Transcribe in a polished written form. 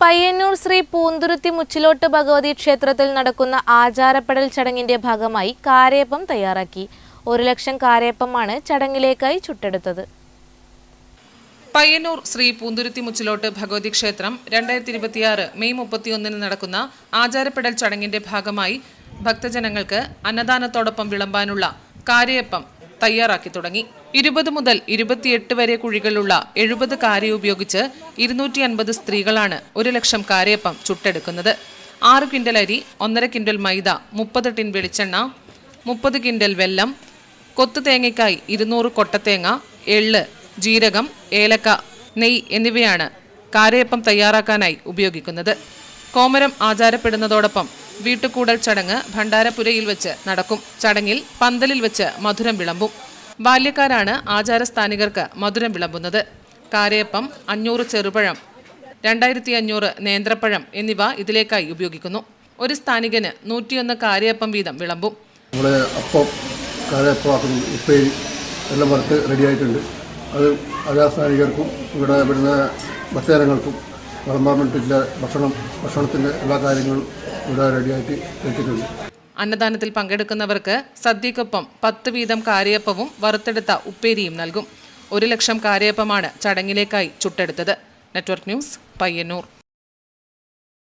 പയ്യന്നൂർ ശ്രീ പൂന്തുരുത്തി മുച്ചിലോട്ട് ഭഗവതി ക്ഷേത്രത്തിൽ നടക്കുന്ന ആചാരപ്പെടൽ ചടങ്ങിന്റെ ഭാഗമായി കാരയപ്പം തയ്യാറാക്കി. 1 ലക്ഷം കാരയപ്പമാണ് ചടങ്ങിലേക്കായി ചുട്ടെടുത്തത്. പയ്യന്നൂർ ശ്രീ പൂന്തുരുത്തി മുച്ചിലോട്ട് ഭഗവതി ക്ഷേത്രം 2026 മെയ് 31 നടക്കുന്ന ആചാരപ്പെടൽ ചടങ്ങിന്റെ ഭാഗമായി ഭക്തജനങ്ങൾക്ക് അന്നദാനത്തോടൊപ്പം വിളമ്പാനുള്ള കാരയപ്പം തയ്യാറാക്കി തുടങ്ങി. 20 മുതൽ 28 വരെ കുഴികളുള്ള 70 കാരി ഉപയോഗിച്ച് 250 സ്ത്രീകളാണ് 1 ലക്ഷം കാരയപ്പം ചുട്ടെടുക്കുന്നത്. 6 ക്വിന്റൽ അരി, 1.5 ക്വിന്റൽ മൈദ, 30 ടിൻ വെളിച്ചെണ്ണ, 30 ക്വിന്റൽ വെല്ലം, കൊത്തുതേങ്ങയ്ക്കായി 200 കൊട്ടത്തേങ്ങ, എള്ള്, ജീരകം, ഏലക്ക, നെയ്യ് എന്നിവയാണ് കാരയപ്പം തയ്യാറാക്കാനായി ഉപയോഗിക്കുന്നത്. കോമരം ആചാരപ്പെടുന്നതോടൊപ്പം വീട്ടുകൂടൽ ചടങ്ങ് ഭണ്ഡാരപ്പുരയിൽ വെച്ച് നടക്കും. ചടങ്ങിൽ പന്തലിൽ വെച്ച് മധുരം വിളമ്പും. ബാല്യക്കാരാണ് ആചാരസ്ഥാനികർക്ക് മധുരം വിളമ്പുന്നത്. കാരയപ്പം 500 ചെറുപഴം, 2500 നേന്ത്രപ്പഴം എന്നിവ ഇതിലേക്കായി ഉപയോഗിക്കുന്നു. ഒരു സ്ഥാനികന് 101 കാരയപ്പം വീതം വിളമ്പും. നമ്മുടെ അപ്പം കാരയപ്പം ഉപ്പേരി എല്ലാം വറുത്ത് റെഡിയായിട്ടുണ്ട്. അത് ആചാരസ്ഥാനികർക്കും ഇവിടെ വരുന്ന ഭക്തജനങ്ങൾക്കും വിളമ്പാൻ വേണ്ടിയിട്ടുള്ള ഭക്ഷണത്തിൻ്റെ എല്ലാ കാര്യങ്ങളും ഇവിടെ റെഡിയായിട്ട് വെച്ചിട്ടുണ്ട്. അന്നദാനത്തിൽ പങ്കെടുക്കുന്നവർക്ക് സദ്യക്കൊപ്പം 10 വീതം കാരയപ്പവും വറുത്തെടുത്ത ഉപ്പേരിയും നൽകും. 1 ലക്ഷം കാരയപ്പമാണ് ചടങ്ങിലേക്കായി ചുട്ടെടുത്തത്. Network news, Payyanur.